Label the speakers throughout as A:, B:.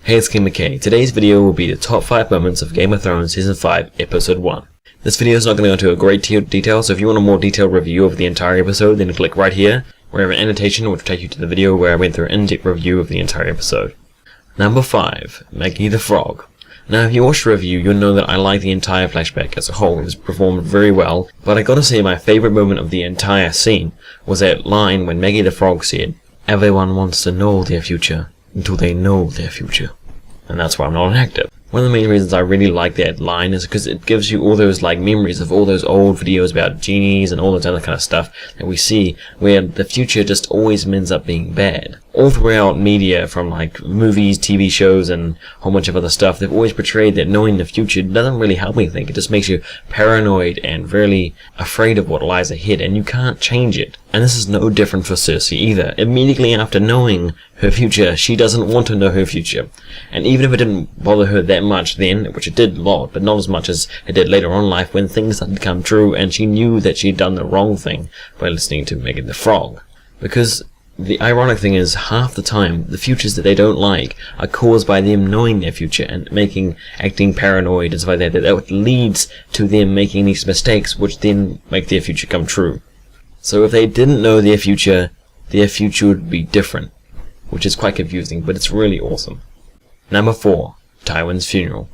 A: Hey, it's King McKay. Today's video will be the top 5 moments of Game of Thrones Season 5, Episode 1. This video is not going to go into a great detail, so if you want a more detailed review of the entire episode, then click right here, where I have an annotation which will take you to the video where I went through an in-depth review of the entire episode. Number 5. Maggie the Frog. Now, if you watched the review, you'll know that I like the entire flashback as a whole. It was performed very well, but I gotta say my favourite moment of the entire scene was that line when Maggie the Frog said, "Everyone wants to know their future until they know their future." And that's why I'm not an actor. One of the main reasons I really like that line is because it gives you all those memories of all those old videos about genies and all that other kind of stuff that we see, where the future just always ends up being bad. All throughout media, from movies, TV shows, and a whole bunch of other stuff, they've always portrayed that knowing the future doesn't really help anything. It just makes you paranoid and really afraid of what lies ahead, and you can't change it. And this is no different for Cersei either. Immediately after knowing her future, she doesn't want to know her future. And even if it didn't bother her that much then, which it did a lot, but not as much as it did later on in life when things started to come true and she knew that she'd done the wrong thing by listening to Maggie the Frog. Because the ironic thing is, half the time, the futures that they don't like are caused by them knowing their future and acting paranoid and stuff like that. That leads to them making these mistakes, which then make their future come true. So if they didn't know their future would be different, which is quite confusing, but it's really awesome. Number 4. Tywins Funeral.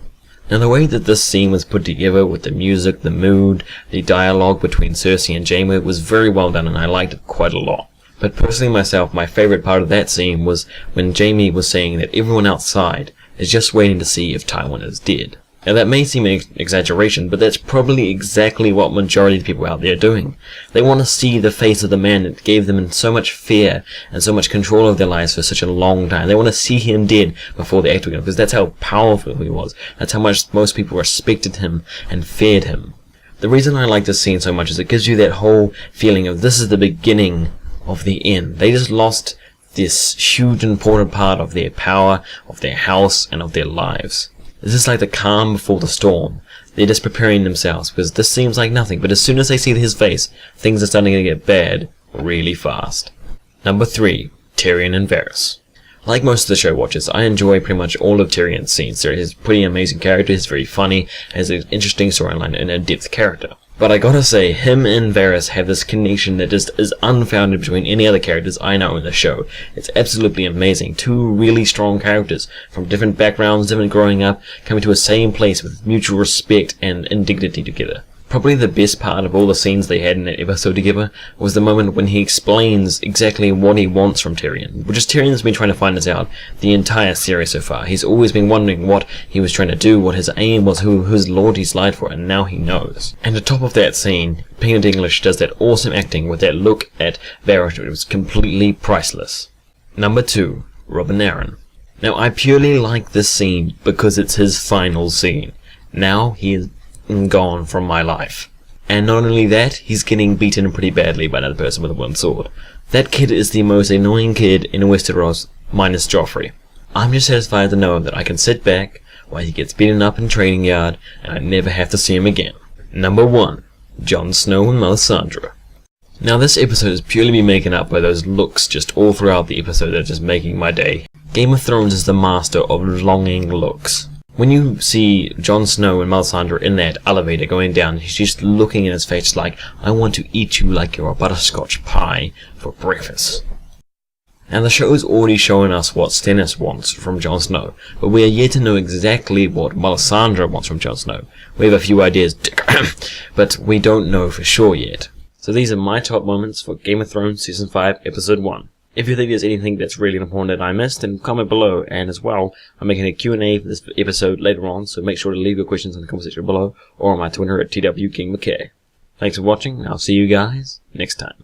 A: Now, the way that this scene was put together with the music, the mood, the dialogue between Cersei and Jaime was very well done, and I liked it quite a lot. But personally myself, my favourite part of that scene was when Jaime was saying that everyone outside is just waiting to see if Tywin is dead. Now, that may seem an exaggeration, but that's probably exactly what majority of the people out there are doing. They want to see the face of the man that gave them so much fear and so much control of their lives for such a long time. They want to see him dead before they act again, because that's how powerful he was. That's how much most people respected him and feared him. The reason I like this scene so much is it gives you that whole feeling of this is the beginning of the end. They just lost this huge important part of their power, of their house, and of their lives. This is like the calm before the storm. They're just preparing themselves, because this seems like nothing, but as soon as they see his face, things are starting to get bad really fast. Number 3. Tyrion and Varys. Like most of the show watchers, I enjoy pretty much all of Tyrion's scenes. He's a pretty amazing character, he's very funny, has an interesting storyline and a depth character. But I gotta say, him and Varys have this connection that just is unfounded between any other characters I know in the show. It's absolutely amazing. Two really strong characters from different backgrounds, different growing up, coming to a same place with mutual respect and indignity together. Probably the best part of all the scenes they had in that episode together was the moment when he explains exactly what he wants from Tyrion. Which is, Tyrion's been trying to find this out the entire series so far. He's always been wondering what he was trying to do, what his aim was, who his loyalties lied for, and now he knows. And the top of that scene, Peanut English does that awesome acting with that look at Varys. It was completely priceless. Number 2. Robb and Arryn. Now, I purely like this scene because it's his final scene. Now he is gone from my life. And not only that, he's getting beaten pretty badly by another person with a one sword. That kid is the most annoying kid in Westeros, minus Joffrey. I'm just satisfied to know that I can sit back while he gets beaten up in training yard, and I never have to see him again. Number 1. Jon Snow and Melisandre. Now, this episode is purely me making up by those looks just all throughout the episode that are just making my day. Game of Thrones is the master of longing looks. When you see Jon Snow and Melisandre in that elevator going down, he's just looking in his face like, I want to eat you like you're a butterscotch pie for breakfast. Now, the show is already showing us what Stannis wants from Jon Snow, but we are yet to know exactly what Melisandre wants from Jon Snow. We have a few ideas, but we don't know for sure yet. So these are my top moments for Game of Thrones Season 5, Episode 1. If you think there's anything that's really important that I missed, then comment below, and as well, I'm making a Q&A for this episode later on, so make sure to leave your questions in the comment section below, or on my Twitter at TWKingMcKay. Thanks for watching, and I'll see you guys next time.